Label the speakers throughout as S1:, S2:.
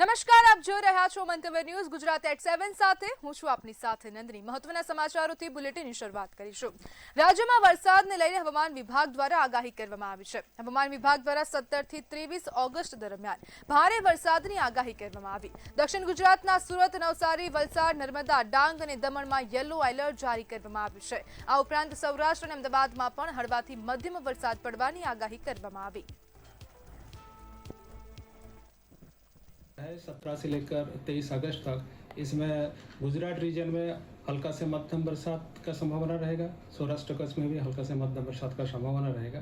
S1: નમસ્કાર, આપ જોઈ રહ્યા છો મંતવ્ય ન્યૂઝ ગુજરાત એટ 7 સાથે હું છું આપની સાથે નંદની। મહત્વના સમાચારોથી બુલેટિનની શરૂઆત કરીશું। રાજ્યમાં વરસાદને લઈને હવામાન વિભાગ દ્વારા આગાહી કરવામાં આવી છે। હવામાન વિભાગ દ્વારા 17 થી 23 ઓગસ્ટ દરમિયાન ભારે વરસાદની આગાહી કરવામાં આવી। દક્ષિણ ગુજરાતના સુરત, નવસારી, વલસાડ, નર્મદા, ડાંગ અને દમણમાં યલો એલર્ટ જારી કરવામાં આવ્યું છે। આ ઉપરાંત સૌરાષ્ટ્ર અને અમદાવાદમાં પણ હળવાથી મધ્યમ વરસાદ પડવાની આગાહી કરવામાં આવી।
S2: 17 से लेकर 23 अगस्त तक इसमें गुजरात रीजन में हल्का से मध्यम बरसात का संभावना रहेगा। सौराष्ट्र कच्छ में भी हल्का से मध्यम बरसात का संभावना रहेगा।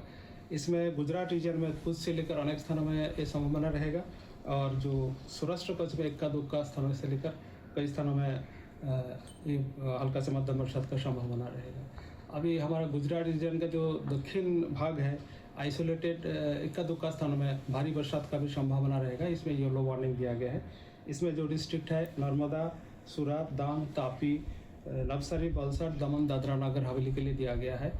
S2: इसमें गुजरात रीजन में कुछ से लेकर अनेक स्थानों में ये संभावना रहेगा और जो सौराष्ट्र कच्छ में इक्का दुक्का स्थानों से लेकर कई स्थानों में ये हल्का से मध्यम बरसात का संभावना रहेगा। अभी हमारा गुजरात रीजन का जो दक्षिण भाग है आइसोलेटेड इक्का दुक्का स्थानों में भारी बरसात का भी संभावना रहेगा। इसमें येलो वार्निंग दिया गया है। इसमें जो डिस्ट्रिक्ट है नर्मदा, सूरत, डांग, तापी, नवसारी, वलसाड, दमन, दादरा नगर हवेली के लिए दिया गया है।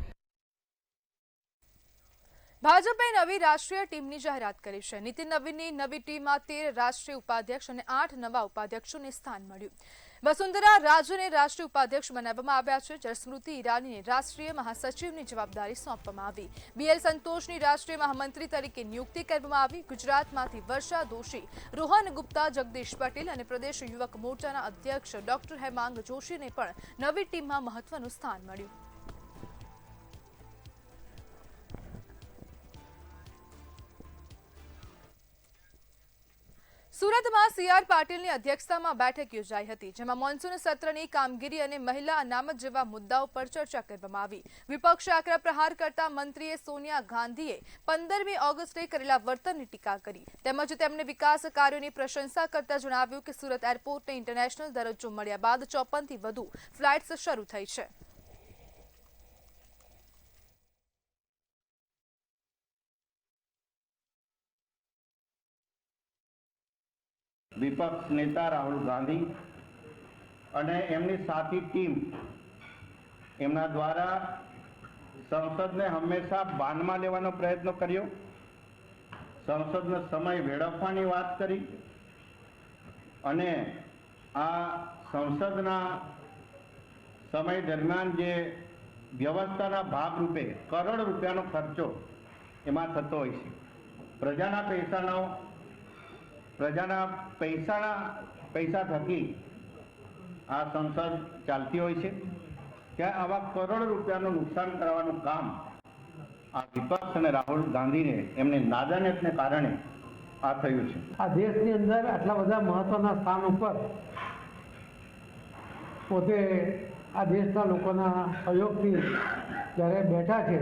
S1: ભાજપે નવી રાષ્ટ્રીય ટીમની જાહેરાત કરી છે। નીતિન નવીનની નવી ટીમમાં 13 રાષ્ટ્રીય ઉપાધ્યક્ષ અને 8 નવા ઉપાધ્યક્ષોને સ્થાન મળ્યું। વસુંધરા રાજને રાષ્ટ્રીય ઉપાધ્યક્ષ બનાવવામાં આવ્યા છે, જ્યારે સ્મૃતિ ઈરાનીને રાષ્ટ્રીય મહાસચિવની જવાબદારી સોંપવામાં આવી। બીએલ સંતોષની રાષ્ટ્રીય મહામંત્રી તરીકે નિયુક્તિ કરવામાં આવી। ગુજરાતમાંથી વર્ષા દોશી, રોહન ગુપ્તા, જગદીશ પટેલ અને પ્રદેશ યુવક મોરચાના અધ્યક્ષ ડોક્ટર હેમાંગ જોશીને પણ નવી ટીમમાં મહત્વનું સ્થાન મળ્યું। સુરતમાં સીઆર પાટીલની અધ્યક્ષતામાં બેઠક યોજાઈ હતી, જેમાં મોન્સૂન સત્રની કામગીરી અને મહિલા અનામત જેવા મુદ્દાઓ પર ચર્ચા કરવામાં આવી। વિપક્ષે આકરા પ્રહાર કરતા મંત્રીએ સોનિયા ગાંધીએ 15મી ઓગસ્ટે કરેલા વર્તનની ટીકા કરી, તેમજ તેમણે વિકાસ કાર્યોની પ્રશંસા કરતા જણાવ્યું કે સુરત એરપોર્ટને ઇન્ટરનેશનલ દરજ્જો મળ્યા બાદ 54થી વધુ ફ્લાઇટ્સ શરૂ થઈ છે।
S3: विपक्ष नेता राहुल गांधी અને એમની સાથી ટીમ એમના દ્વારા સંસદને હંમેશા બાનમાં લેવાનો પ્રયત્ન કર્યો। સંસદનો સમય વેડફવાની વાત કરી અને આ સંસદના સમય દરમિયાન જે વ્યવસ્થાના ભાગરૂપે કરોડ રૂપિયાનો ખર્ચો એમાં થતો હોય છે। પ્રજાના પૈસા થકી આ સંસદ ચાલતી હોય છે, ત્યાં આવા કરોડ રૂપિયાનું નુકસાન કરવાનું કામ આ વિપક્ષ અને રાહુલ ગાંધીને એમને નાદાનિયતને કારણે આ થયું છે।
S4: આ દેશની અંદર આટલા બધા મહત્વના સ્થાન ઉપર પોતે આ દેશના લોકોના સહયોગથી જ્યારે બેઠા છે,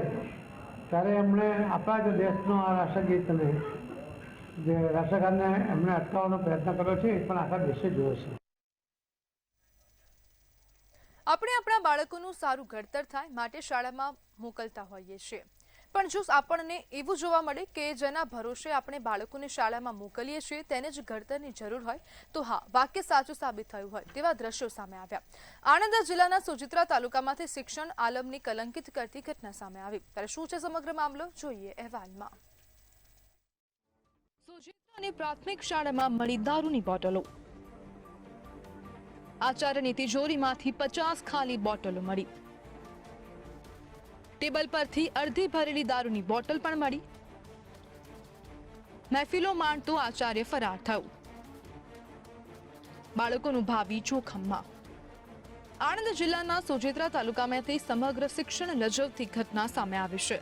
S4: ત્યારે એમણે આપણા જ દેશનો આ રાષ્ટ્રગીતને જે રાષ્ટ્રગાનને એમણે અટકાવવાનો પ્રયત્ન કર્યો છે, એ પણ આખા દેશે જોયો છે।
S1: આપણે આપણા બાળકોનું સારું ઘડતર થાય માટે શાળામાં મોકલતા હોઈએ છીએ, પણ જો આપણને એવું જોવા મળે કે જેના ભરોસે આપણે બાળકોને શાળામાં મોકલીએ છીએ તેને જ ઘડતરની જરૂર હોય, તો હા, વાક્ય સાચું સાબિત થયું હોય તેવા દ્રશ્યો સામે આવ્યા। આણંદ જિલ્લાના સોજિત્રા તાલુકામાંથી શિક્ષણ આલમને કલંકિત કરતી ઘટના સામે આવી। ત્યારે શું છે સમગ્ર મામલો, જોઈએ અહેવાલમાં। સોજિત્રાની પ્રાથમિક શાળામાં મળી દારૂની બોટલો। આચાર્યની તિજોરીમાંથી 50 ખાલી બોટલો મળી। ટેબલ પરથી અડધી ભરેલી દારૂની બોટલ પણ મળી। મહેફિલો માણતો આચાર્ય ફરાર થયો। બાળકોનું ભાવિ જોખમમાં। આણંદ જિલ્લાના સોજિત્રા તાલુકામાંથી સમગ્ર શિક્ષણ લજવતી ઘટના સામે આવી છે।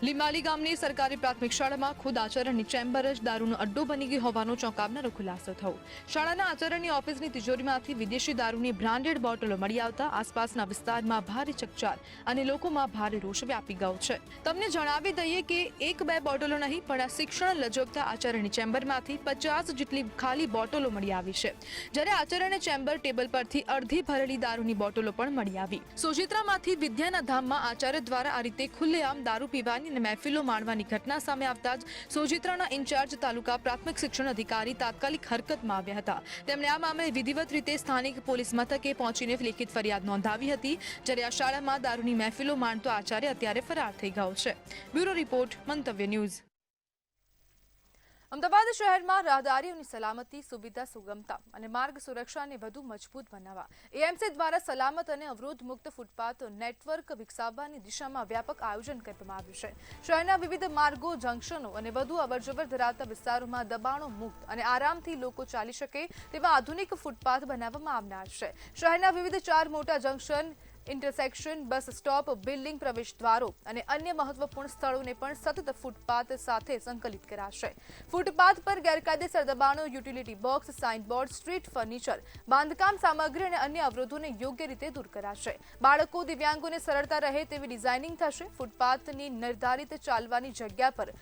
S1: લીમાલી ગામની સરકારી પ્રાથમિક શાળામાં ખુદ આચાર્યની ચેમ્બર જ દારૂનો અડ્ડો બની ગઈ હોવાનો ચોંકાવનારો ખુલાસો થયો। શાળાના આચાર્યની ઓફિસની તિજોરીમાંથી વિદેશી દારૂની બ્રાન્ડેડ બોટલો મળી આવતા આસપાસના વિસ્તારમાં ભારે ચકચાર અને લોકોમાં ભારે રોષ વ્યાપી ગયો છે। તમને જણાવી દઈએ કે 1-2 બોટલો નહીં, પણ આ શિક્ષણ લજવતા આચાર્યની ચેમ્બરમાંથી 50 જેટલી ખાલી બોટલો મળી આવી છે, જ્યારે આચાર્યની ચેમ્બર ટેબલ પરથી અડધી ભરેલી દારૂની બોટલો પણ મળી આવી। સોજિત્રામાંથી વિદ્યાના ધામમાં આચાર્ય દ્વારા આ રીતે ખુલ્લેઆમ દારૂ પીવાની અને મહેફિલો માણવાની ઘટના સામે આવતા જ સોજિત્રાના ઇન્ચાર્જ તાલુકા પ્રાથમિક શિક્ષણ અધિકારી તાત્કાલિક હરકતમાં આવ્યા હતા। તેમણે આ મામલે વિધિવત રીતે સ્થાનિક પોલીસ મથકે પહોંચીને લેખિત ફરિયાદ નોંધાવી હતી, જ્યારે આ શાળામાં દારૂની મહેફિલો માણતો આચાર્ય અત્યારે ફરાર થઈ ગયો છે। બ્યુરો રિપોર્ટ, મંતવ્ય ન્યૂઝ। અમદાવાદ શહેરમાં રાહદારીઓની સલામતી, સુવિધા, સુગમતા અને માર્ગ સુરક્ષાને વધુ મજબૂત બનાવવા એએમસી દ્વારા સલામત અને અવરોધ મુક્ત ફૂટપાથ નેટવર્ક વિકસાવવાની દિશામાં વ્યાપક આયોજન કરવામાં આવ્યું છે. શહેરના વિવિધ માર્ગો, જંકશનો અને વધુ અવરજવર ધરાવતા વિસ્તારોમાં દબાણો મુક્ત અને આરામથી લોકો ચાલી શકે તેવા આધુનિક ફૂટપાથ બનાવવામાં આવનાર છે. શહેરના વિવિધ 4 મોટા junction, intersection, bus stop, building પ્રવેશદ્વારો અને અન્ય મહત્વપૂર્ણ સ્થળોને પણ સતત ફૂટપાથ સાથે સંકલિત કરાશે. ફૂટપાથ પર ગેરકાયદેસર દબાણો, utility box, signboard, street furniture, બાંધકામ સામગ્રી અને અન્ય અવરોધોને યોગ્ય રીતે દૂર કરાશે. બાળકો, દિવ્યાંગોને સરળતા રહે તેવી ડિઝાઇનિંગ થશે. ફૂટપાથની નિર્ધારિત ચાલવાની જગ્યા પર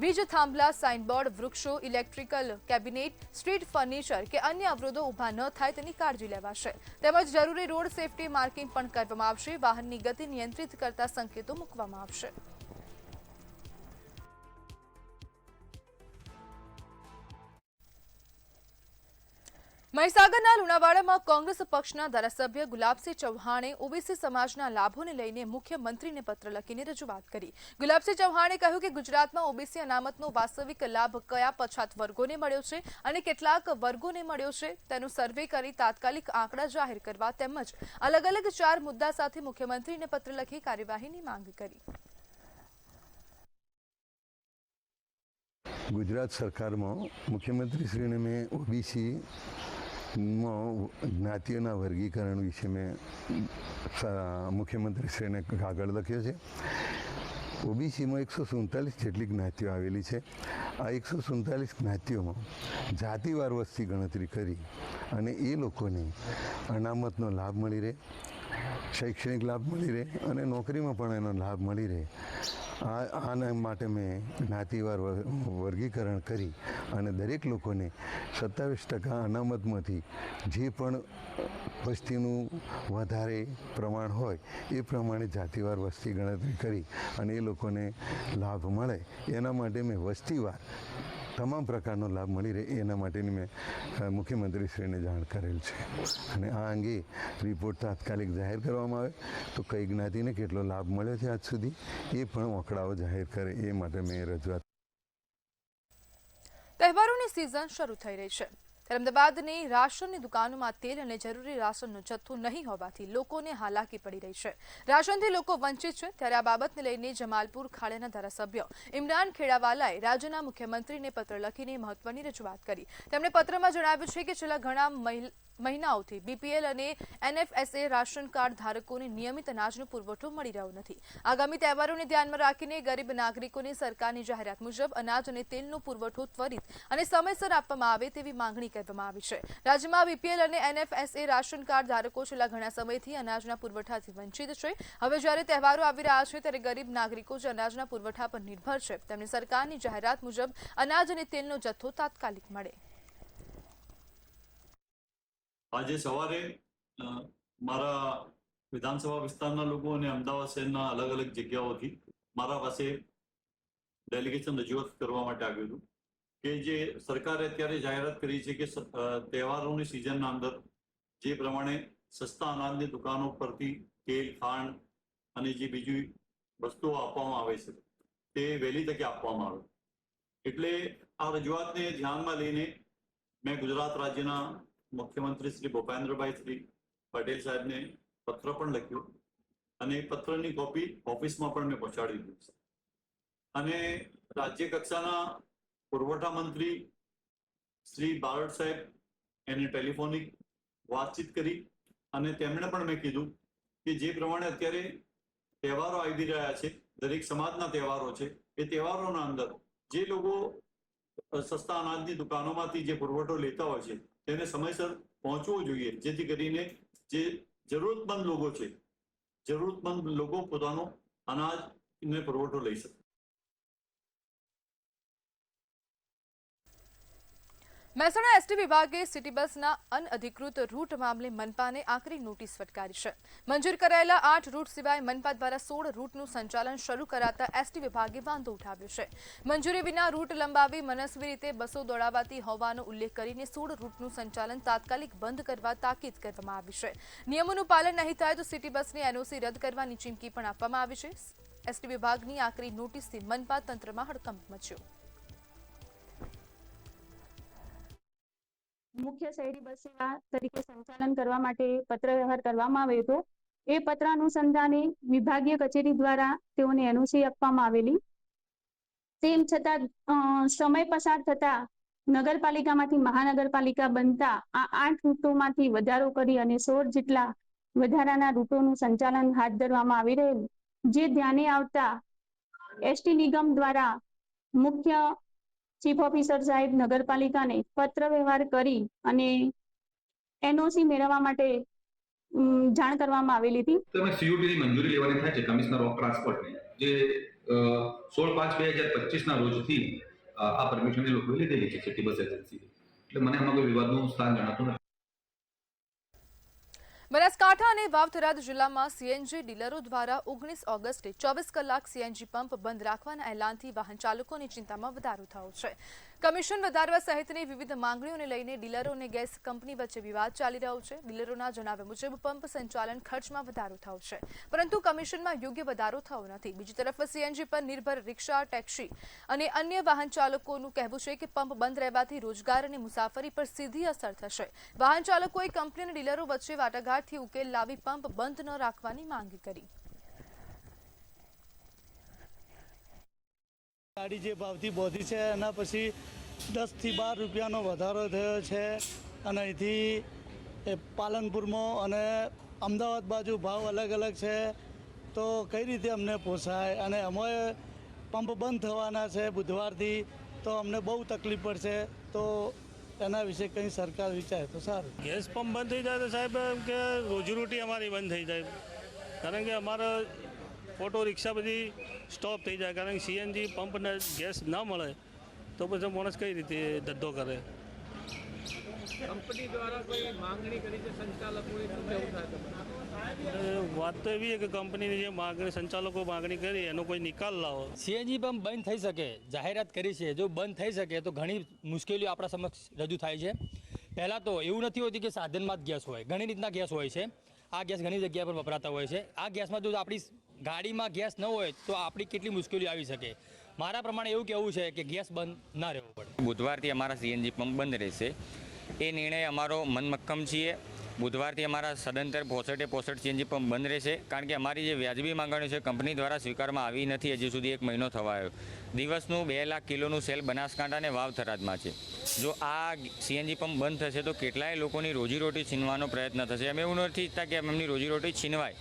S1: વીજ થાંભલા, સાઇનબોર્ડ, વૃક્ષો, ઇલેક્ટ્રિકલ કેબિનેટ, સ્ટ્રીટ ફર્નિચર કે અન્ય અવરોધો ઊભા ન થાય તેની કાળજી લેવાશે. તેમજ જરૂરી રોડ સેફટી માર્કિંગ પણ કરવામાં આવશે. વાહનની ગતિ નિયંત્રિત કરતા સંકેતો મૂકવામાં આવશે. મહીસાગરના લુણાવાડામાં કોંગ્રેસ પક્ષના ધારાસભ્ય ગુલાબસિંહ ચૌહાણે ઓબીસી સમાજના લાભોને લઈને મુખ્યમંત્રીને પત્ર લખીને રજૂઆત કરી. ગુલાબસિંહ ચૌહાણે કહ્યું કે ગુજરાતમાં ઓબીસી અનામતનો વાસ્તવિક લાભ કયા પછાત વર્ગોને મળ્યો છે અને કેટલાક વર્ગોને મળ્યો છે તેનું સર્વે કરી તાત્કાલિક આંકડા જાહેર કરવા તેમજ અલગ અલગ 4 મુદ્દા સાથે મુખ્યમંત્રીને પત્ર લખી કાર્યવાહીની માંગ કરી.
S5: ગુજરાત સરકારમાં મુખ્યમંત્રીશ્રીને મેં ઓબીસી જ્ઞાતિઓના વર્ગીકરણ વિશે મેં મુખ્યમંત્રીશ્રીને કાગળ લખ્યો છે. ઓબીસીમાં 147 જેટલી જ્ઞાતિઓ આવેલી છે. આ 147 જ્ઞાતિઓમાં જાતિવાર વસ્તી ગણતરી કરી અને એ લોકોને અનામતનો લાભ મળી રહે, શૈક્ષણિક લાભ મળી રહે અને નોકરીમાં પણ એનો લાભ મળી રહે. આના માટે મેં જ્ઞાતિવાર વર્ગીકરણ કરી અને દરેક લોકોને 27% અનામતમાંથી જે પણ વસ્તીનું વધારે પ્રમાણ હોય એ પ્રમાણે જાતિવાર વસ્તી ગણતરી કરી અને એ લોકોને લાભ મળે એના માટે મેં વસ્તીવાર તમામ પ્રકારનો લાભ મળી રહે એના માટેની મેં મુખ્યમંત્રીશ્રીને જાણ કરેલ છે. અને આ અંગે રિપોર્ટ તાત્કાલિક જાહેર કરવામાં આવે તો કઈ જ્ઞાતિને કેટલો લાભ મળ્યો છે આજ સુધી એ પણ આંકડાઓ જાહેર કરે એ માટે મેં રજૂઆત.
S1: તહેવારોની સિઝન શરૂ થઈ રહી છે. અમદાવાદની રાશનની દુકાનોમાં તેલ અને જરૂરી રાશનનો જથ્થો નહીં હોવાથી લોકોને હાલાકી પડી રહી છે. રાશનથી લોકો વંચિત છે ત્યારે આ બાબતને લઈને જમાલપુર ખાડેના ધારાસભ્ય ઇમરાન ખેડાવાલાએ રાજ્યના મુખ્યમંત્રીને પત્ર લખીને મહત્વની રજૂઆત કરી. તેમણે પત્રમાં જણાવ્યું છે કે છેલ્લા ઘણા મહિનાઓથી બીપીએલ અને એનએફએસએ રાશન કાર્ડ ધારકોને નિયમિત અનાજનો પુરવઠો મળી રહ્યો નથી. આગામી તહેવારોને ધ્યાનમાં રાખીને ગરીબ નાગરિકોને સરકારની જાહેરાત મુજબ અનાજ અને તેલનો પુરવઠો ત્વરિત અને સમયસર આપવામાં આવે તેવી માંગણી કરવામાં આવી છે. રાજ્યમાં બીપીએલ અને એનએફએસએ રાશન કાર્ડ ધારકો છેલ્લા ઘણા સમયથી અનાજના પુરવઠાથી વંચિત છે. હવે જ્યારે તહેવારો આવી રહ્યા છે ત્યારે ગરીબ નાગરિકો જે અનાજના પુરવઠા પર નિર્ભર છે તેમને સરકારની જાહેરાત મુજબ અનાજ અને તેલનો જથ્થો તાત્કાલિક મળે.
S6: આજે સવારે મારા વિધાનસભા વિસ્તારના લોકો અને અમદાવાદ શહેરના અલગ અલગ જગ્યાઓથી મારા પાસે ડેલિગેશન રજૂઆત કરવા માટે આવ્યું હતું કે જે સરકારે અત્યારે જાહેરાત કરી છે કે તહેવારોની સિઝનના અંદર જે પ્રમાણે સસ્તા અનાજની દુકાનો પરથી તેલ, ખાંડ અને જે બીજી વસ્તુઓ આપવામાં આવે છે તે વહેલી તકે આપવામાં આવે. એટલે આ રજૂઆતને ધ્યાનમાં લઈને મેં ગુજરાત રાજ્યના મુખ્યમંત્રી શ્રી ભૂપેન્દ્રભાઈ શ્રી પટેલ સાહેબને પત્ર પણ લખ્યો અને પત્રની કોપી ઓફિસમાં પણ મેં પહોંચાડી દીધી છે. અને રાજ્ય કક્ષાના પુરવઠા મંત્રી શ્રી બારોટ સાહેબ એને ટેલિફોનિક વાતચીત કરી અને તેમણે પણ મેં કીધું કે જે પ્રમાણે અત્યારે તહેવારો આવી રહ્યા છે, દરેક સમાજના તહેવારો છે, એ તહેવારોના અંદર જે લોકો સસ્તા અનાજની દુકાનોમાંથી જે પુરવઠો લેતા હોય છે તેને સમયસર પહોંચવું જોઈએ જેથી કરીને જે જરૂરતમંદ લોકો છે, જરૂરતમંદ લોકો પોતાનો અનાજને પુરવઠો લઈ શકે.
S1: મહેસાણા એસટી વિભાગે સિટી બસના અનઅધિકૃત રૂટ મામલે મનપાને આકરી નોટિસ ફટકારી છે. મંજૂર કરાયેલા 8 રૂટ સિવાય મનપા દ્વારા 16 રૂટનું સંચાલન શરૂ કરાતા એસટી વિભાગે વાંધો ઉઠાવ્યો છે. મંજૂરી વિના રૂટ લંબાવી મનસ્વી રીતે બસો દોડાવાતી હોવાનો ઉલ્લેખ કરીને 16 રૂટનું સંચાલન તાત્કાલિક બંધ કરવા તાકીદ કરવામાં આવી છે. નિયમોનું પાલન નહીં થાય તો સિટી બસની એનઓસી રદ કરવાની ચીમકી પણ આપવામાં આવી છે. એસટી વિભાગની આકરી નોટિસથી મનપા તંત્રમાં હડકંપ મચ્યો.
S7: મુખ્ય શહેરી બસ સેવા તરીકે સંચાલન કરવા માટે પત્ર વ્યવહાર કરવામાં આવ્યો હતો. એ પત્ર અનુસંધાને વિભાગીય કચેરી દ્વારા તેઓને એનઓસી આપવામાં આવેલી. તેમ છતાં સમય પસાર થતા નગરપાલિકામાંથી મહાનગરપાલિકા બનતા આ 8 રૂટોમાંથી વધારો કરી અને 16 જેટલા વધારાના રૂટોનું સંચાલન હાથ ધરવામાં આવી રહેલું, જે ધ્યાને આવતા એસટી નિગમ દ્વારા મુખ્ય ચીફ ઓફિસર સાહેબ નગરપાલિકાને પત્ર વ્યવહાર કરી અને એનઓસી મેળવવા માટે જાણ કરવામાં આવેલી હતી.
S8: તો એમાં સીયુટીની મંજૂરી લેવાની થાય છે કમિશનર ઓફ ટ્રાન્સપોર્ટની, જે 16/5/2025 ના રોજથી આ પરમિશન એ લોકોએ લીધેલી છે સિટી બસ એજન્સી. એટલે મને આમાં કોઈ વિવાદનું સ્થાન જણાતું નથી.
S1: બનાસકાંઠા અને વાવ-થરાદ જિલ્લામાં સીએનજી ડીલરો દ્વારા 19 ઓગસ્ટે 24 કલાક સીએનજી પંપ બંધ રાખવાના એલાનથી વાહન ચાલકોની ચિંતામાં વધારો થયો છે. કમિશન વધારવા સહિતની વિવિધ માંગણીઓને લઈને ડીલરો અને ગેસ કંપની વચ્ચે વિવાદ ચાલી રહ્યો છે. ડીલરોના જણાવ્યા મુજબ પંપ સંચાલન ખર્ચમાં વધારો થયો છે, પરંતુ કમિશનમાં યોગ્ય વધારો થયો નથી. બીજી તરફ સીએનજી પર નિર્ભર રિક્ષા, ટેક્સી અને અન્ય વાહન ચાલકોનું કહેવું છે કે પંપ બંધ રહેવાથી રોજગાર અને મુસાફરી પર સીધી અસર થશે. વાહન ચાલકોએ કંપની અને ડીલરો વચ્ચે વાટાઘાટથી ઉકેલ લાવી પંપ બંધ ન રાખવાની માંગ કરી.
S9: ગાડી જે ભાવથી બોધી છે એના પછી 10 થી 12 રૂપિયાનો વધારો થયો છે, અને અહીંથી પાલનપુરમાં અને અમદાવાદ બાજુ ભાવ અલગ અલગ છે. તો કઈ રીતે અમને પોસાય? અને અમે પંપ બંધ થવાના છે બુધવારથી, તો અમને બહુ તકલીફ પડશે. તો એના વિશે કંઈ સરકાર વિચારે તો સારું.
S10: ગેસ પંપ બંધ થઈ જાય તો સાહેબ કે રોજીરોટી અમારી બંધ થઈ જાય, કારણ કે અમારા ઓટો રિક્ષા બધી સ્ટોપ થઈ જાય, કારણ કે સીએનજી પંપને ગેસ ના મળે તો પછી માણસ કઈ રીતે ધંધો કરે.
S11: કંપની દ્વારા કોઈ માંગણી કરી છે સંચાલકોએ, શું કહેવું થાય?
S10: વાત તો એવી છે કે કંપનીની જે માંગણી સંચાલકો માંગણી કરી એનો કોઈ નિકાલ લાવો.
S12: સીએનજી પંપ બંધ થઈ શકે, જાહેરાત કરી છે, જો બંધ થઈ શકે તો ઘણી મુશ્કેલીઓ આપણા સમક્ષ રજૂ થાય છે. પહેલાં તો એવું નથી હોતી કે સાધનમાં જ ગેસ હોય, ઘણી રીતના ગેસ હોય છે. આ ગેસ ઘણી જગ્યા પર વપરાતા હોય છે. આ ગેસમાં જો આપણી ગાડીમાં ગેસ ન હોય તો આપણી કેટલી મુશ્કેલીઓ આવી શકે. મારા પ્રમાણે એવું કહેવું છે કે ગેસ બંધ ના રહેવો પડે.
S13: બુધવારથી અમારા સીએનજી પંપ બંધ રહેશે, એ નિર્ણય અમારો મનમક્કમ છીએ. બુધવારથી અમારા સદંતર 65 સીએનજી પંપ બંધ રહેશે, કારણ કે અમારી જે વ્યાજબી માંગણીઓ છે કંપની દ્વારા સ્વીકારવામાં આવી નથી. હજી સુધી 1 મહિનો થવા આવ્યો. દિવસનું 2 લાખ કિલોનું સેલ બનાસકાંઠા અને વાવ-થરાદમાં છે. જો આ સીએનજી પંપ બંધ થશે તો કેટલાય લોકોની રોજીરોટી છીનવાનો પ્રયત્ન થશે. અમે એવું નથી ઈચ્છતા કે એમની રોજીરોટી છીનવાય,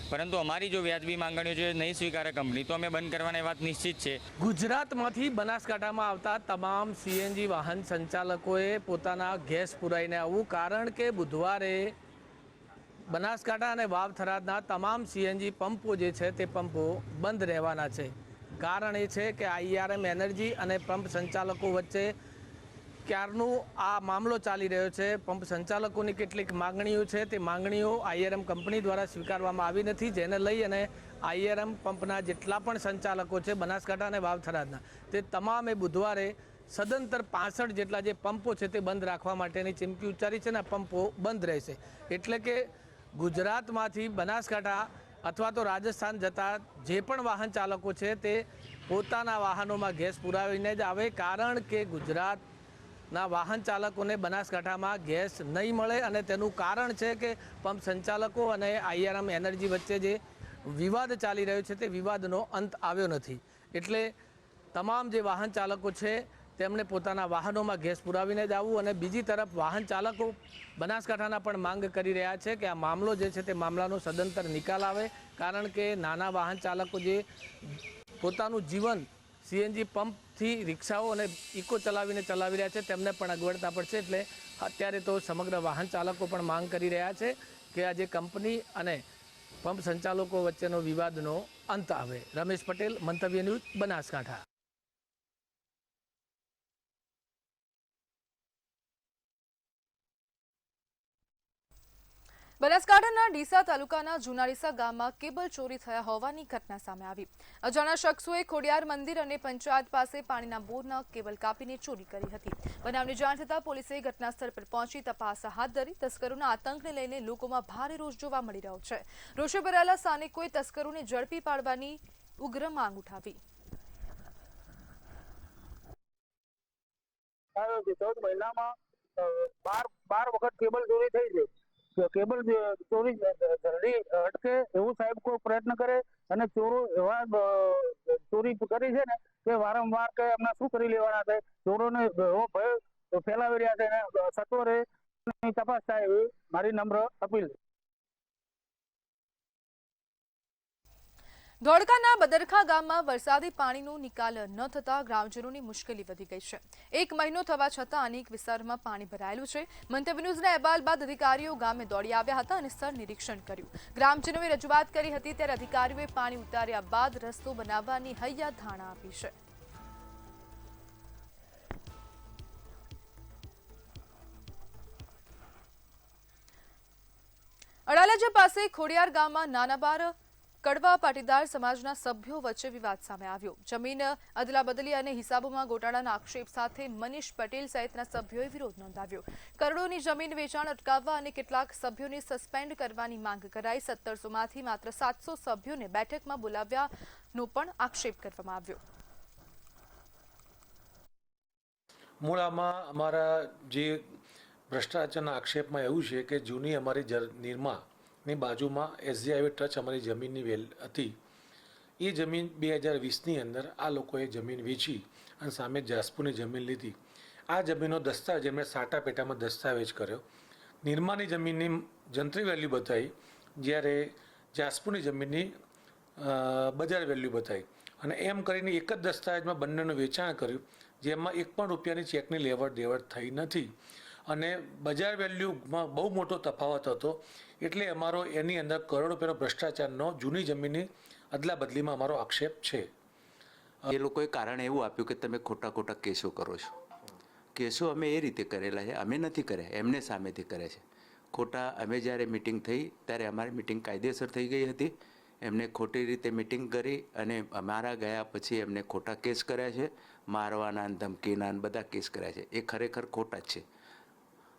S13: પરંતુ અમારી જો વ્યાજબી માંગણીઓ જે નહીં સ્વીકારે કંપની તો અમે બંધ કરવાની વાત નિશ્ચિત છે.
S11: ગુજરાતમાંથી બનાસકાંઠામાં આવતા તમામ સીએનજી વાહન સંચાલકોએ પોતાના ગેસ પુરાઈને આવવું, કારણ કે બુધવારે બનાસકાંઠા અને વાવ-થરાદના તમામ સીએનજી પંપો જે છે તે પંપો બંધ રહેવાના છે. કારણ એ છે કે આઈઆરએમ એનર્જી અને પંપ સંચાલકો વચ્ચે ક્યારનું આ મામલો ચાલી રહ્યો છે. પંપ સંચાલકોની કેટલીક માંગણીઓ છે, તે માંગણીઓ આઈઆરએમ કંપની દ્વારા સ્વીકારવામાં આવી નથી, જેને લઈ અને આઈઆરએમ પંપના જેટલા પણ સંચાલકો છે બનાસકાંઠા અને વાવ-થરાદના, તે તમામે બુધવારે સદંતર 65 જેટલા જે પંપો છે તે બંધ રાખવા માટેની ચીમકી ઉચ્ચારી છે, અને પંપો બંધ રહેશે. એટલે કે ગુજરાતમાંથી બનાસકાંઠા અથવા તો રાજસ્થાન જતા જે પણ વાહન ચાલકો છે તે પોતાના વાહનોમાં ગેસ પુરાવીને જ આવે, કારણ કે ગુજરાતના વાહન ચાલકોને બનાસકાંઠામાં ગેસ નહીં મળે. અને તેનું કારણ છે કે પંપ સંચાલકો અને આઈઆરએમ એનર્જી વચ્ચે જે વિવાદ ચાલી રહ્યો છે તે વિવાદનો અંત આવ્યો નથી. એટલે તમામ જે વાહન ચાલકો છે તેમણે પોતાના વાહનોમાં ગેસ પુરાવીને જ આવવું. અને બીજી તરફ વાહન ચાલકો બનાસકાંઠાના પણ માંગ કરી રહ્યા છે કે આ મામલો જે છે તે મામલાનો સદંતર નિકાલ આવે, કારણ કે નાના વાહન ચાલકો જે પોતાનું જીવન સીએનજી પંપથી રિક્ષાઓ અને ઇકો ચલાવી રહ્યા છે તેમને પણ અગવડતા પડશે. એટલે અત્યારે તો સમગ્ર વાહન ચાલકો પણ માંગ કરી રહ્યા છે કે આ જે કંપની અને પંપ સંચાલકો વચ્ચેનો વિવાદનો અંત આવે. રમેશ પટેલ, મંતવ્ય ન્યૂઝ, બનાસકાંઠા.
S1: બનાસકાંઠાના ડીસા તાલુકાના જુનાડીસા ગામમાં કેબલ ચોરી થયા હોવાની ઘટના સામે આવી. અજાણ્યા શખ્સોએ ખોડિયાર મંદિર અને પંચાયત પાસે પાણીના બોરના કેબલ કાપીને ચોરી કરી હતી. બનાવની જાણ થતાં પોલીસે ઘટના સ્થળ પર પહોંચી તપાસ હાથ ધરી. તસ્કરોના આતંકને લઈને લોકોમાં ભારે રોષ જોવા મળી રહ્યો છે. રોષે ભરાયેલા સ્થાનિકોએ તસ્કરોને ઝડપી પાડવાની ઉગ્ર માંગ ઉઠાવી.
S9: 14 મહિનામાં
S3: બાર વખત કેબલ ચોરી થઈ છે. કેબલ ચોરી જલ્દી અટકે એવું સાહેબ કોઈ પ્રયત્ન કરે, અને ચોરો એવા ચોરી કરી છે ને કે વારંવાર કે એમને શું કરી લેવાના છે, ચોરોને એવો ભય ફેલાવી રહ્યા છે, અને સત્વરે તપાસ થાય એવી મારી નમ્ર અપીલ.
S1: ધોળકાના બદરખા ગામમાં વરસાદી પાણીનો નિકાલ ન થતા ગ્રામજનોની મુશ્કેલી વધી ગઈ છે. 1 મહિનો થવા છતાં અનેક વિસ્તારોમાં પાણી ભરાયેલું છે. મંતવ્ય ન્યૂઝના અહેવાલ બાદ અધિકારીઓ ગામે દોડી આવ્યા હતા અને સ્થળ નિરીક્ષણ કર્યું. ગ્રામજનોએ રજૂઆત કરી હતી, ત્યારે અધિકારીઓએ પાણી ઉતાર્યા બાદ રસ્તો બનાવવાની હૈયાધારણા આપી છે. અડાલજા પાસે ખોડિયાર ગામમાં નાનાબાર કડવા પાટીદાર સમાજના સભ્યો વચ્ચે વિવાદ સામે આવ્યો. જમીન અદલાબદલી અને હિસાબોમાં ગોટાળાના આક્ષેપ સાથે મનીષ પટેલ સહિતના સભ્યોએ વિરોધ નોંધાવ્યો. કરોડોની જમીન વેચાણ અટકાવવા અને કેટલાક સભ્યોને સસ્પેન્ડ કરવાની માંગ કરાઈ. 1700માંથી માત્ર 700 સભ્યોને બેઠકમાં બોલાવ્યાનો પણ આક્ષેપ કરવામાં આવ્યો.
S14: મૂળ આમાં અમારા જે ભ્રષ્ટાચારના આક્ષેપમાં એવું છે કે જૂની અમારી નિરમાની બાજુમાં એસજી હાઈવે ટચ અમારી જમીનની વેલ હતી. એ જમીન 2020ની અંદર આ લોકોએ જમીન વેચી અને સામે જાસપુરની જમીન લીધી. આ જમીનનો દસ્તાવેજ એમણે સાટા પેટામાં દસ્તાવેજ કર્યો. નિરમાની જમીનની જંત્રી વેલ્યુ બતાવી, જ્યારે જાસપુરની જમીનની બજાર વેલ્યુ બતાવી, અને એમ કરીને એક જ દસ્તાવેજમાં બંનેનું વેચાણ કર્યું, જેમાં એક પણ રૂપિયાની ચેકની લેવડ દેવડ થઈ નથી. અને બજાર વેલ્યુમાં બહુ મોટો તફાવત હતો. એટલે અમારો એની અંદર કરોડો રૂપિયાનો ભ્રષ્ટાચારનો જૂની જમીનની અદલા બદલીમાં અમારો આક્ષેપ છે.
S15: એ લોકોએ કારણ એવું આપ્યું કે તમે ખોટા ખોટા કેસો કરો છો. કેસો અમે એ રીતે કરેલા છે, અમે નથી કર્યા, એમને સામેથી કરે છે ખોટા. અમે જ્યારે મિટિંગ થઈ ત્યારે અમારી મિટિંગ કાયદેસર થઈ ગઈ હતી. એમને ખોટી રીતે મિટિંગ કરી અને અમારા ગયા પછી એમને ખોટા કેસ કર્યા છે. મારવાના, ધમકીના બધા કેસ કર્યા છે. એ ખરેખર ખોટા જ છે.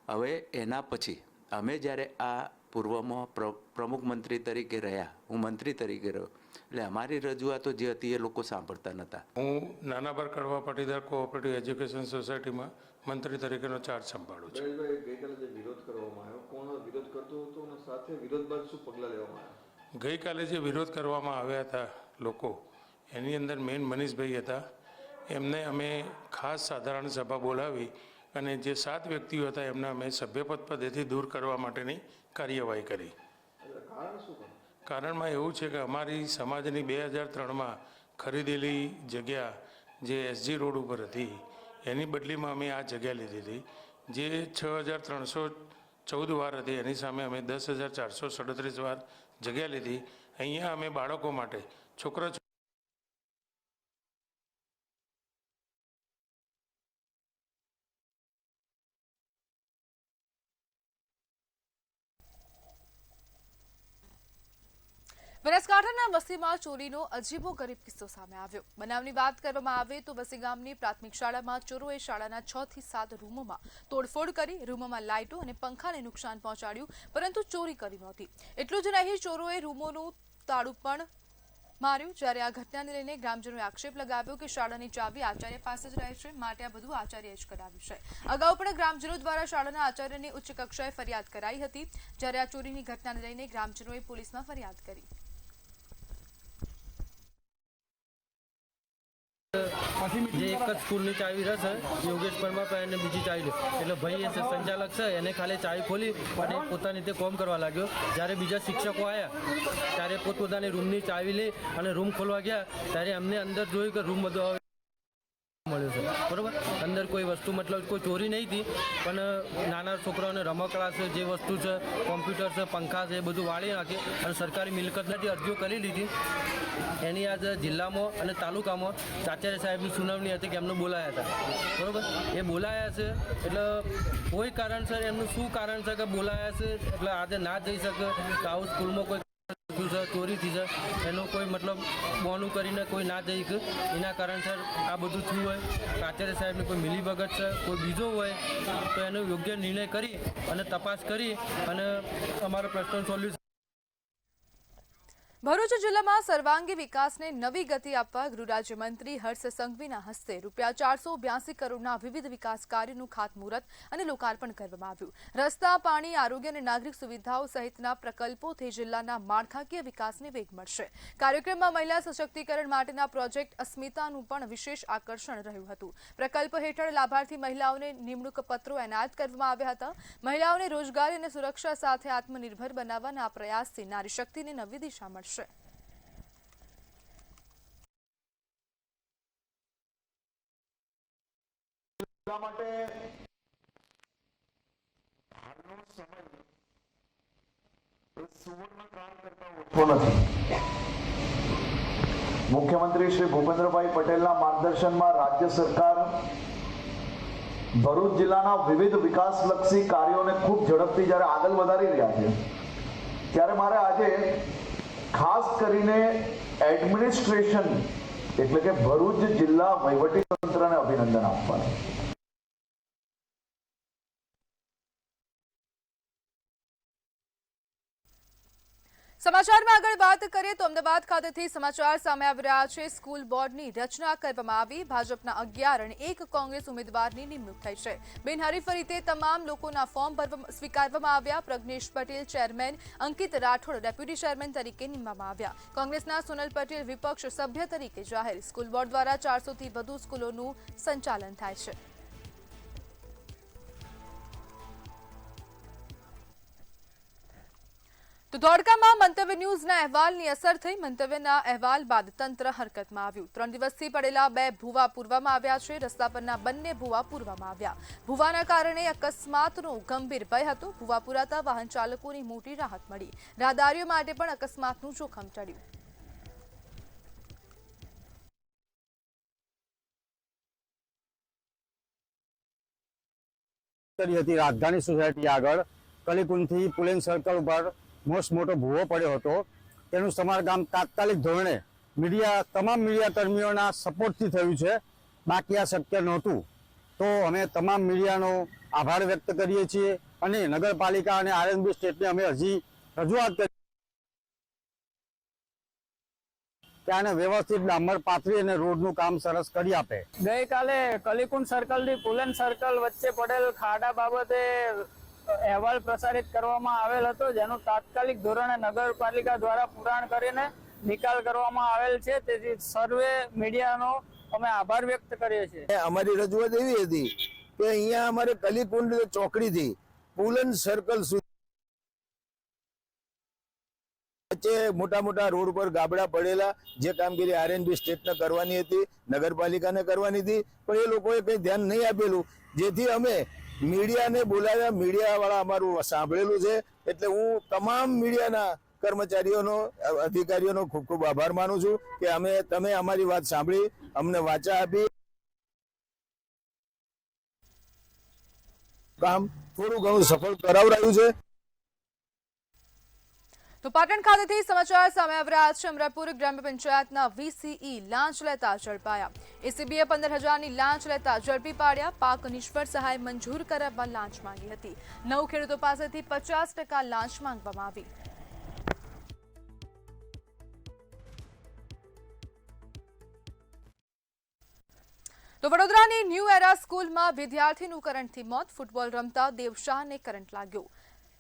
S15: હવે એના પછી અમે જ્યારે આ પૂર્વમાં પ્રમુખ મંત્રી તરીકે રહ્યા, હું મંત્રી તરીકે રહ્યો, એટલે અમારી રજૂઆતો જે હતી એ લોકો સાંભળતા નહોતા.
S16: હું નાનાબાર કડવા પાટીદાર કોઓપરેટિવ એજ્યુકેશન સોસાયટીમાં મંત્રી તરીકેનો ચાર્જ સંભાળું છું.
S8: ગઈકાલે જે વિરોધ કરવામાં આવ્યો, કોણ વિરોધ કરતો હતો અને સાથે વિરોધ બાદ શું પગલાં લેવામાં આવ્યા?
S16: ગઈકાલે જે વિરોધ કરવામાં આવ્યા હતા લોકો, એની અંદર મેઇન મનીષભાઈ હતા. એમને અમે ખાસ સાધારણ સભા બોલાવી અને જે 7 વ્યક્તિઓ હતા એમને અમે સભ્યપદ પદેથી દૂર કરવા માટેની કાર્યવાહી કરી. કારણમાં એવું છે કે અમારી સમાજની 2003માં ખરીદેલી જગ્યા જે એસજી રોડ ઉપર હતી, એની બદલીમાં અમે આ જગ્યા લીધી હતી. જે 6314 વાર હતી, એની સામે અમે 10437 વાર જગ્યા લીધી. અહીંયા અમે બાળકો માટે, છોકરા
S1: બનાસકાંઠાના વસીમાં ચોરીનો અજીબો ગરીબ કિસ્સો સામે આવ્યો. બનાવની વાત કરવામાં આવે તો વસી ગામની પ્રાથમિક શાળામાં ચોરોએ શાળાના 6 થી 7 રૂમોમાં તોડફોડ કરી રૂમોમાં લાઇટો અને પંખાને નુકસાન પહોંચાડ્યું, પરંતુ ચોરી કરી નહોતી. એટલું જ નહીં, ચોરોએ રૂમોનું તાળું પણ માર્યું. જ્યારે આ ઘટનાને લઈને ગ્રામજનોએ આક્ષેપ લગાવ્યો કે શાળાની ચાવી આચાર્ય પાસે જ રહે છે, માટે આ બધું આચાર્યએ જ કરાવ્યું છે. અગાઉ પણ ગ્રામજનો દ્વારા શાળાના આચાર્યની ઉચ્ચ કક્ષાએ ફરિયાદ કરાઈ હતી. જ્યારે આ ચોરીની ઘટનાને લઈને ગ્રામજનોએ પોલીસમાં ફરિયાદ કરી.
S12: જે એક જ સ્કૂલની ચાવી રહેશે, યોગેશ પરમાર અને બીજી ચાવી, એટલે ભાઈ એ સંચાલક છે એને ખાલી ચાવી ખોલી અને પોતાની રીતે કોમ કરવા લાગ્યો. જ્યારે બીજા શિક્ષકો આવ્યા ત્યારે પોતપોતાની રૂમની ચાવી લઈ અને રૂમ ખોલવા ગયા, ત્યારે અમને અંદર જોયું કે રૂમ બધો મળ્યો છે. બરોબર, અંદર કોઈ વસ્તુ મતલબ કોઈ ચોરી નહીં હતી, પણ નાના છોકરાઓને રમકડા છે, જે વસ્તુ છે, કોમ્પ્યુટર છે, પંખા છે, એ બધું વાળી નાખી અને સરકારી મિલકતના જે અરજીઓ કરી લીધી. એની આજે જિલ્લામાં અને તાલુકામાં આચાર્ય સાહેબની સુનાવણી હતી કે એમને બોલાયા હતા. બરાબર, એ બોલાયા છે એટલે કોઈ કારણસર એમનું શું કારણ છે કે બોલાયા છે એટલે આજે ના જઈ શકે, તો આવું સ્કૂલમાં કોઈ ચોરીથી છે એનો કોઈ મતલબ બોનું કરીને કોઈ ના જઈ શકે, એના કારણસર આ બધું થયું હોય. આચાર્ય સાહેબને કોઈ મિલીભગત છે, કોઈ બીજો હોય તો એનો યોગ્ય નિર્ણય કરી અને તપાસ કરી અને અમારો પ્રશ્ન સોલ્યુશન.
S1: ભરૂચ જિલ્લામાં સર્વાંગી વિકાસને નવી ગતિ આપવા ગૃહ રાજ્યમંત્રી હર્ષ સંઘવીના હસ્તે ₹482 કરોડના વિવિધ વિકાસ કાર્યોનું ખાતમુહૂર્ત અને લોકાર્પણ કરવામાં આવ્યું. રસ્તા, પાણી, આરોગ્ય અને નાગરિક સુવિધાઓ સહિતના પ્રકલ્પોથી જિલ્લાના માળખાકીય વિકાસને વેગ મળશે. કાર્યક્રમમાં મહિલા સશક્તિકરણ માટેના પ્રોજેક્ટ અસ્મિતાનું પણ વિશેષ આકર્ષણ રહ્યું હતું. પ્રકલ્પ હેઠળ લાભાર્થી મહિલાઓને નિમણૂક પત્રો એનાયત કરવામાં આવ્યા હતા. મહિલાઓને રોજગારી અને સુરક્ષા સાથે આત્મનિર્ભર બનાવવાના આ પ્રયાસથી નારી શક્તિને નવી દિશા મળશે.
S17: મુખ્યમંત્રી શ્રી ભૂપેન્દ્રભાઈ પટેલના માર્ગદર્શનમાં રાજ્ય સરકાર ભરૂચ જિલ્લાના વિવિધ વિકાસલક્ષી કાર્યોને ખૂબ ઝડપથી જ્યારે આગળ વધારી રહ્યા છે ત્યારે મારે આજે ખાસ કરીને એડમિનિસ્ટ્રેશન એટલે કે ભરૂચ જિલ્લા વહીવટીતંત્રને અભિનંદન આપવા છે.
S1: સમાચારમાં આગળ વાત કરીએ તો અમદાવાદ ખાતેથી સમાચાર સામે આવી રહ્યા છે. સ્કૂલ બોર્ડની રચના કરવામાં આવી. ભાજપના 11 અને 1 કોંગ્રેસ ઉમેદવારની નિમણૂક થઈ છે. બિનહરીફ રીતે તમામ લોકોના ફોર્મ સ્વીકારવામાં આવ્યા. પ્રજ્ઞેશ પટેલ ચેરમેન, અંકિત રાઠોડ ડેપ્યુટી ચેરમેન તરીકે નિમવામાં આવ્યા. કોંગ્રેસના સોનલ પટેલ વિપક્ષ સભ્ય તરીકે જાહેર. સ્કૂલ બોર્ડ દ્વારા 400થી વધુ સ્કૂલોનું સંચાલન થાય છે. તો ધોળકામાં મંતવ્ય ન્યૂઝના અહેવાલની અસર થઈ. મંતવ્યના અહેવાલ બાદ તંત્ર હરકતમાં આવ્યું. 3 દિવસથી પડેલા 2 ભૂવા પૂરવામાં આવ્યા છે. રસ્તા પરના બંને ભૂવા પૂરવામાં આવ્યા. ભૂવાના કારણે અકસ્માતનો ગંભીર ભય હતો. ભૂવા પૂરાતા વાહન ચાલકોની મોટી રાહત મળી. રાહદારીઓ માટે પણ અકસ્માતનું જોખમ ટળ્યું.
S18: રાજધાની સોસાયટી આગળ કલીકુંજથી પુલેન સર્કલ ઉપર મોટો ભૂવો પડ્યો હતો. તેનું સમારકામ તાત્કાલિક ધોરણે તમામ મીડિયા કર્મીઓના સપોર્ટથી થયું છે. બાકી આ શક્ય નહોતું. તો અમે તમામ મીડિયાનો આભાર વ્યક્ત કરીએ છીએ અને નગરપાલિકા અને આરએનબી સ્ટેટને અમે હજી રજૂઆત કરી કે આને વ્યવસ્થિત ડામર પાથરી અને રોડનું કામ સરસ કરી આપે.
S19: ગઈકાલે કલીકુંજ સર્કલથી પુલેન સર્કલ વચ્ચે પડેલ ખાડા બાબતે અહેવાલ પ્રસારિત કરવામાં આવેલ હતો, જેનું તાત્કાલિક ધોરણે નગરપાલિકા દ્વારા પુરાણ કરીને નિકાલ કરવામાં આવેલ છે. તેથી સર્વે મીડિયાનો અમે આભાર વ્યક્ત કરીએ છીએ.
S20: અમારી રજૂઆત એવી હતી કે અહીંયા અમારે કલીકુંડ ચોકડીથી પુલન સર્કલ સુધી વચ્ચે મોટા રોડ પર ગાબડા પડેલા, જે કામગીરી આરએનબી સ્ટેટને કરવાની હતી, નગરપાલિકાને કરવાની હતી, પણ એ લોકોએ કંઈ ધ્યાન નહીં આપેલું. જેથી અમે મીડિયાને બોલાવ્યા. મીડિયાવાળા અમારું સાંભળેલું છે. એટલે હું તમામ મીડિયાના કર્મચારીઓનો, અધિકારીઓનો ખૂબ ખૂબ આભાર માનું છું કે તમે અમારી વાત સાંભળી, અમને વાચા આપી. કામ થોડું ઘણું સફળ કરાવરાયું છે.
S1: તો પાટણ ખાતેથી સમાચાર સામે આવી રહ્યા છે. અમરાપુર ગ્રામ્ય પંચાયતના VCE લાંચ લેતા ઝડપાયા. એસીબીએ 15,000ની લાંચ લેતા ઝડપી પાડ્યા. પાક નિષ્ફળ સહાય મંજૂર કરાવવા લાંચ માંગી હતી. 9 ખેડૂતો પાસેથી 50% લાંચ માંગવામાં આવી. તો વડોદરાની ન્યૂ એરા સ્કૂલમાં વિદ્યાર્થીનું કરંટથી મોત. ફૂટબોલ રમતા દેવશાહને કરંટ લાગ્યો.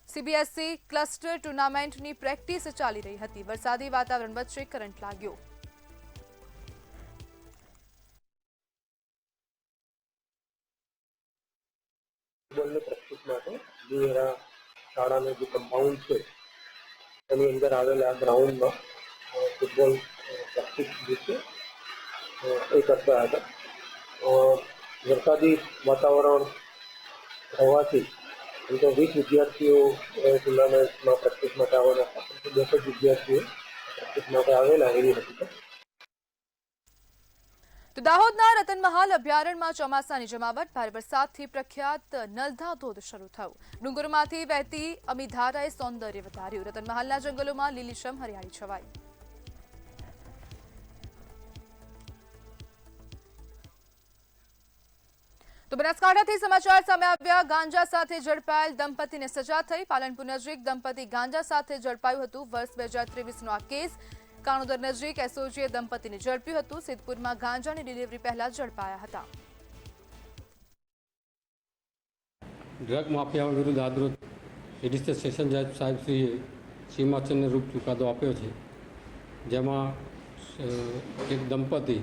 S1: CBSE ક્લસ્ટર ટુર્નામેન્ટની પ્રેક્ટિસ ચાલી રહી હતી. વરસાદી વાતાવરણ વચ્ચે કરંટ લાગ્યો.
S21: ફૂટબોલની પ્રેક્ટિસ માટે ન્યૂ એરા શાળાનું જે કમ્પાઉન્ડ છે એની અંદર આવેલા ગ્રાઉન્ડમાં ફૂટબોલ પ્રેક્ટિસ જે છે એ કરતા હતા. વરસાદી વાતાવરણ હોવાથી એમ તો 20 વિદ્યાર્થીઓ ટુર્નામેન્ટમાં પ્રેક્ટિસ માટે આવવાના હતા, પરંતુ 10 જ વિદ્યાર્થીઓ પ્રેક્ટિસ માટે આવેલા એવી હતી.
S1: તો દાહોદના રતનમહાલ અભયારણ્યમાં ચોમાસાની જમાવટ. ભારે વરસાદથી પ્રખ્યાત નલધા ધોધ શરૂ થયો. ડુંગરમાંથી વહેતી અમીધારાએ સૌંદર્ય વધાર્યું. રતનમહાલના જંગલોમાં લીલીછમ હરિયાળી છવાઈ. તો બનાસકાંઠાથી સમાચાર સામે આવ્યા. ગાંજા સાથે ઝડપાયેલ દંપતીને સજા થઈ. પાલનપુર નજીક દંપતી ગાંજા સાથે ઝડપાયું હતું. વર્ષ 2023નો આ કેસ. કાણોદર નજીક એસઓજીએ દંપતીને ઝડપ્યું હતું. સિદ્ધપુરમાં ગાંજાની ડિલિવરી પહેલા ઝડપાયા હતા.
S2: ડ્રગ માફિયાઓ વિરુદ્ધ આજરોજ એડિશનલ સેશન જજ સાહેબશ્રીએ સીમાચંદ રૂપ ચુકાદો આપ્યો છે, જેમાં એક દંપતી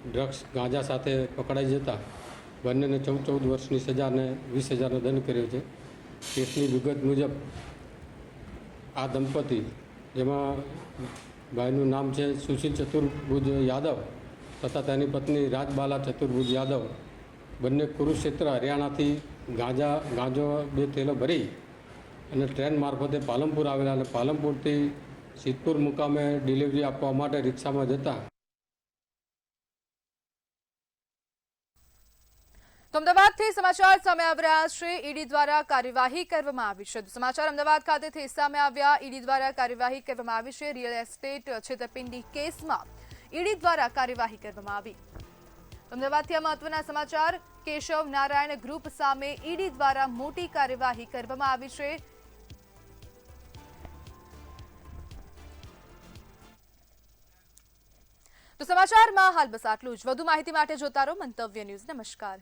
S2: ડ્રગ્સ ગાંજા સાથે પકડાઈ જતા બંનેને 14 વર્ષની સજા અને 20,000નો દંડ કર્યો છે. કેસની વિગત મુજબ આ દંપતી, જેમાં ભાઈનું નામ છે સુશીલ ચતુર્ભુજ યાદવ તથા તેની પત્ની રાજબાલા ચતુર્ભુજ યાદવ, બંને કુરુક્ષેત્ર હરિયાણાથી ગાંજો 2 થેલો ભરી અને ટ્રેન મારફતે પાલનપુર આવેલા અને પાલનપુરથી સિદ્ધપુર મુકામે ડિલિવરી આપવા માટે રિક્ષામાં જતા
S1: તો અમદાવાદથી સમાચાર સામે આવી રહ્યા છે. ઈડી દ્વારા કાર્યવાહી કરવામાં આવી છે. સમાચાર અમદાવાદ ખાતેથી સામે આવ્યા. ઈડી દ્વારા કાર્યવાહી કરવામાં આવી છે. રિયલ એસ્ટેટ છેતરપિંડી કેસમાં ઈડી દ્વારા કાર્યવાહી કરવામાં આવી. અમદાવાદથી આ મહત્વના સમાચાર. કેશવ નારાયણ ગ્રુપ સામે ઈડી દ્વારા મોટી કાર્યવાહી કરવામાં આવી છે. તો સમાચારમાં હાલ બસ આટલું જ. વધુ માહિતી માટે જોતા રહો મંતવ્ય ન્યૂઝ. નમસ્કાર.